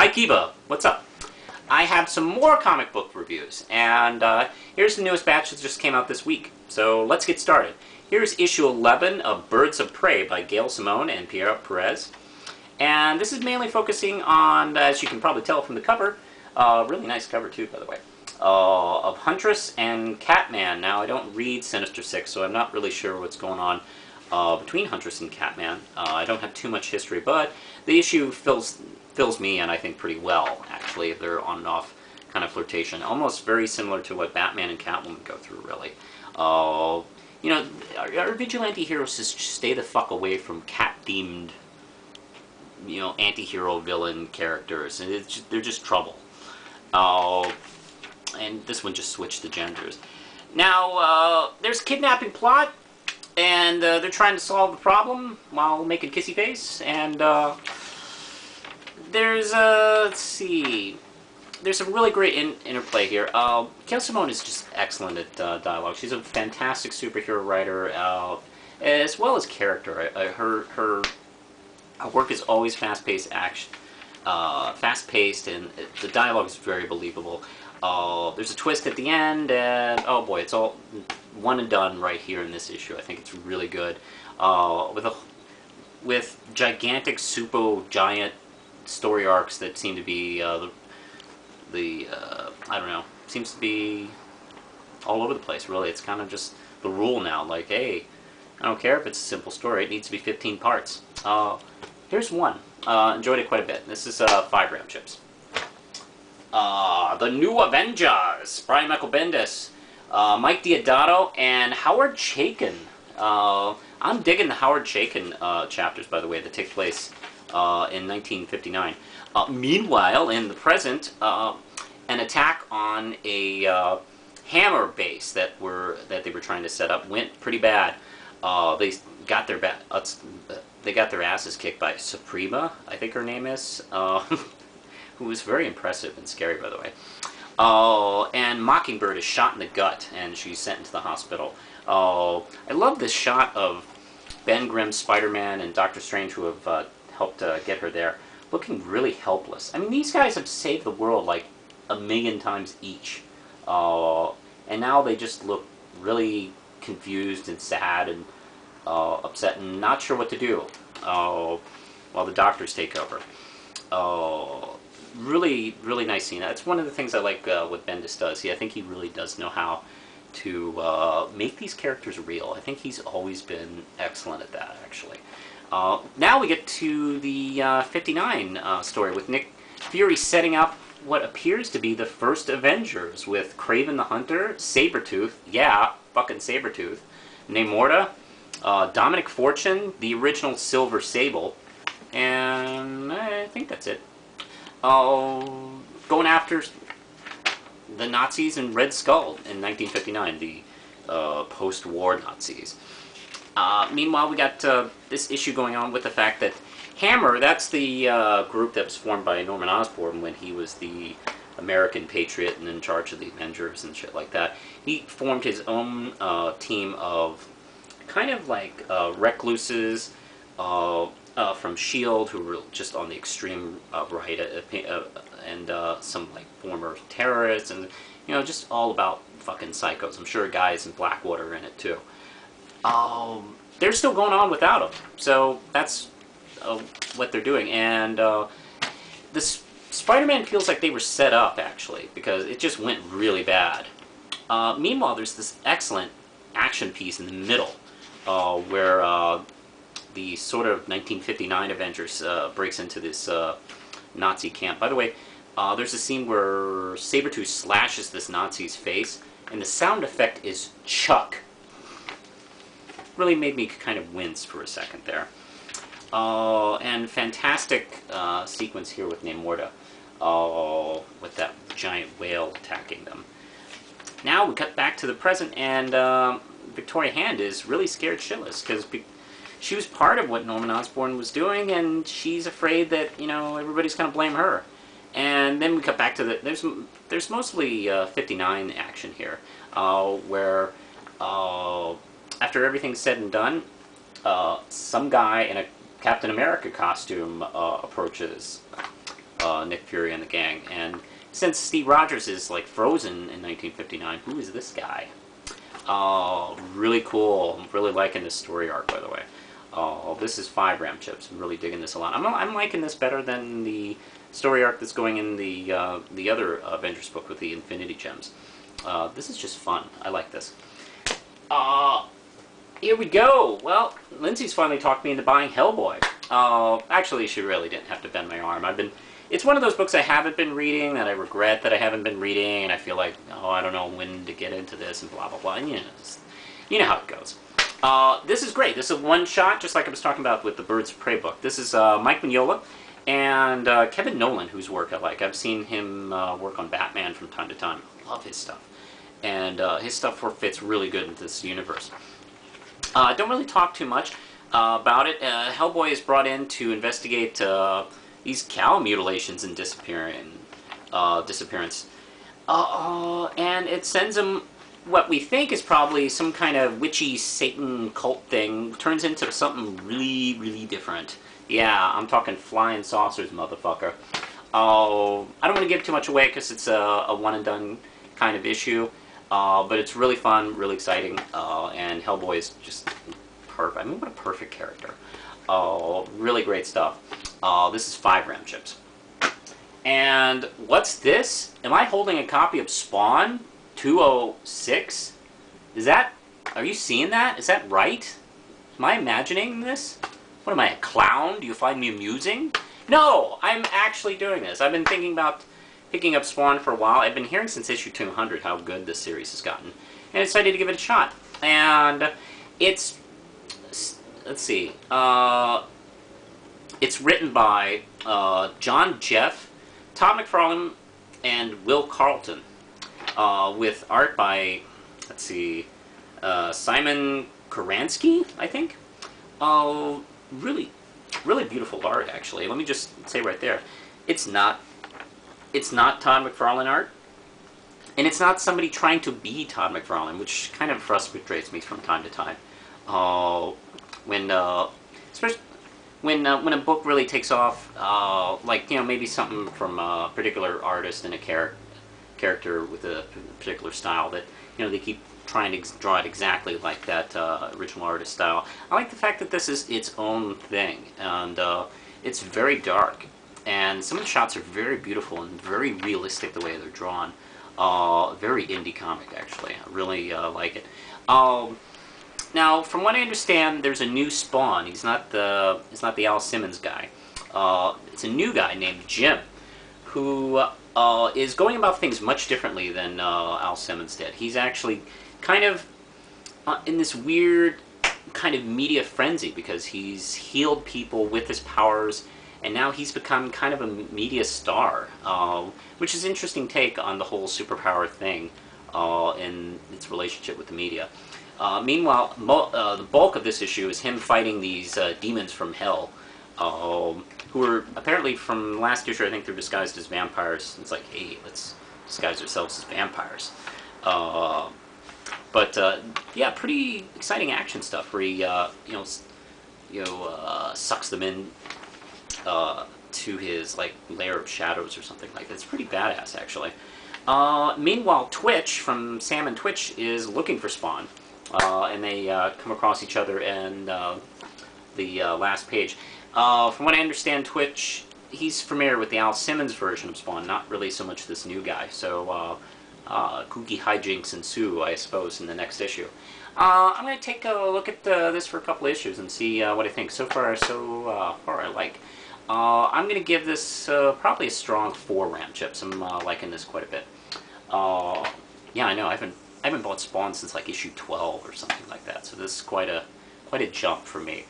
Hi Kiba, what's up? I have some more comic book reviews, and here's the newest batch that just came out this week. So let's get started. Here's issue 11 of Birds of Prey by Gail Simone and Pierre Perez. And this is mainly focusing on, as you can probably tell from the cover, really nice cover too, by the way, of Huntress and Catman. Now, I don't read Sinister Six, so I'm not really sure what's going on between Huntress and Catman. I don't have too much history, but the issue fills me in, I think, pretty well, actually. They're on and off kind of flirtation. Almost very similar to what Batman and Catwoman go through, really. You know, our vigilante heroes just stay the fuck away from cat-themed, you know, anti-hero villain characters. And they're just trouble. And this one just switched the genders. Now, there's a kidnapping plot, and they're trying to solve the problem while making kissy face, and there's let's see, there's some really great interplay here. Gail Simone is just excellent at dialogue. She's a fantastic superhero writer, as well as character. Her work is always fast-paced action, fast-paced, and the dialogue is very believable. There's a twist at the end, and oh boy, it's all one and done right here in this issue. I think it's really good, with gigantic, super giant story arcs that seem to be I don't know, seems to be all over the place. Really, it's kind of just the rule now. Like, hey, I don't care if it's a simple story; it needs to be 15 parts. Here's one. Enjoyed it quite a bit. This is 5-gram chips. The New Avengers, Brian Michael Bendis, Mike Deodato, and Howard Chaykin. I'm digging the Howard Chaykin chapters, by the way, that take place in 1959. Meanwhile, in the present, an attack on a hammer base that they were trying to set up went pretty bad. They got their asses kicked by Suprema, I think her name is. Who was very impressive and scary, by the way. And Mockingbird is shot in the gut, and she's sent into the hospital. I love this shot of Ben Grimm's Spider-Man and Doctor Strange, who have helped get her there, looking really helpless. I mean, these guys have saved the world like 1,000,000 times each. And now they just look really confused and sad and upset and not sure what to do while the doctors take over. Really, really nice scene. That's one of the things I like what Bendis does. I think he really does know how to make these characters real. I think he's always been excellent at that, actually. Now we get to the 59 story with Nick Fury setting up what appears to be the first Avengers with Kraven the Hunter, Sabretooth, yeah, fucking Sabretooth, Namorta, Dominic Fortune, the original Silver Sable, and I think that's it. Going after the Nazis in Red Skull in 1959, the post-war Nazis. Meanwhile, we got this issue going on with the fact that Hammer, that's the group that was formed by Norman Osborn when he was the American Patriot and in charge of the Avengers and shit like that. He formed his own team of kind of like recluses from S.H.I.E.L.D., who were just on the extreme right, and some like former terrorists, and you know, just all about fucking psychos. I'm sure guys in Blackwater are in it too. They're still going on without him, so that's what they're doing. And this Spider-Man feels like they were set up, actually, because it just went really bad. Meanwhile, there's this excellent action piece in the middle where the sort of 1959 Avengers breaks into this Nazi camp. By the way, there's a scene where Sabretooth slashes this Nazi's face, and the sound effect is Chuck. Really made me kind of wince for a second there. And fantastic sequence here with Namorta, with that giant whale attacking them. Now we cut back to the present, and Victoria Hand is really scared shitless, because she was part of what Norman Osborn was doing, and she's afraid that, you know, everybody's going to blame her. And then we cut back to there's mostly 59 action here, where after everything's said and done, some guy in a Captain America costume approaches Nick Fury and the gang. And since Steve Rogers is like frozen in 1959, who is this guy? Really cool. I'm really liking this story arc, by the way. This is 5 RAM chips. I'm really digging this a lot. I'm liking this better than the story arc that's going in the other Avengers book with the Infinity Gems. This is just fun. I like this. Here we go. Well, Lindsay's finally talked me into buying Hellboy. Actually, she really didn't have to bend my arm. It's one of those books I haven't been reading that I regret that I haven't been reading, and I feel like, oh, I don't know when to get into this and blah, blah, blah. And you know how it goes. This is great. This is a one-shot, just like I was talking about with the Birds of Prey book. This is Mike Mignola and Kevin Nolan, whose work I like. I've seen him work on Batman from time to time. Love his stuff. And his stuff fits really good into this universe. Don't really talk too much about it. Hellboy is brought in to investigate these cow mutilations and disappearance. And it sends him what we think is probably some kind of witchy Satan cult thing. Turns into something really, really different. Yeah, I'm talking flying saucers, motherfucker. I don't want to give too much away because it's a one-and-done kind of issue. But it's really fun, really exciting, and Hellboy is just perfect. I mean, what a perfect character. Really great stuff. This is 5 RAM chips. And what's this? Am I holding a copy of Spawn 206? Are you seeing that? Is that right? Am I imagining this? What am I, a clown? Do you find me amusing? No, I'm actually doing this. I've been thinking about picking up Spawn for a while. I've been hearing since issue 200 how good this series has gotten. And I decided to give it a shot. And it's, let's see, it's written by John Jeff, Todd McFarlane, and Will Carlton, with art by, let's see, Simon Karansky, I think. Really, really beautiful art, actually. Let me just say right there, it's not Todd McFarlane art, and it's not somebody trying to be Todd McFarlane, which kind of frustrates me from time to time. Especially when a book really takes off, like maybe something from a particular artist and a character with a particular style that they keep trying to draw it exactly like that original artist style. I like the fact that this is its own thing, and it's very dark. And some of the shots are very beautiful and very realistic the way they're drawn. Very indie comic, actually. I really like it. Now, from what I understand, there's a new Spawn. He's not the Al Simmons guy. It's a new guy named Jim, who is going about things much differently than Al Simmons did. He's actually kind of in this weird kind of media frenzy because he's healed people with his powers. And now he's become kind of a media star, which is an interesting take on the whole superpower thing in its relationship with the media. Meanwhile, the bulk of this issue is him fighting these demons from hell, who are apparently from last issue, I think they're disguised as vampires. It's like, hey, let's disguise ourselves as vampires. Yeah, pretty exciting action stuff where he, sucks them in to his lair of shadows or something like that. It's pretty badass, actually. Meanwhile, Twitch from Sam and Twitch is looking for Spawn, and they come across each other in the last page. From what I understand, Twitch, he's familiar with the Al Simmons version of Spawn, not really so much this new guy. So kooky hijinks ensue, I suppose, in the next issue. I'm going to take a look at this for a couple issues and see what I think. So far, I like. I'm going to give this probably a strong 4 RAM chips. I'm liking this quite a bit. Yeah, I know. I haven't bought Spawn since issue 12 or something like that. So this is quite a jump for me.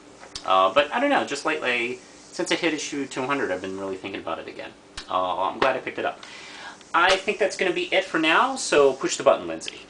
But I don't know. Just lately, since it hit issue 200, I've been really thinking about it again. I'm glad I picked it up. I think that's going to be it for now. So push the button, Lindsay.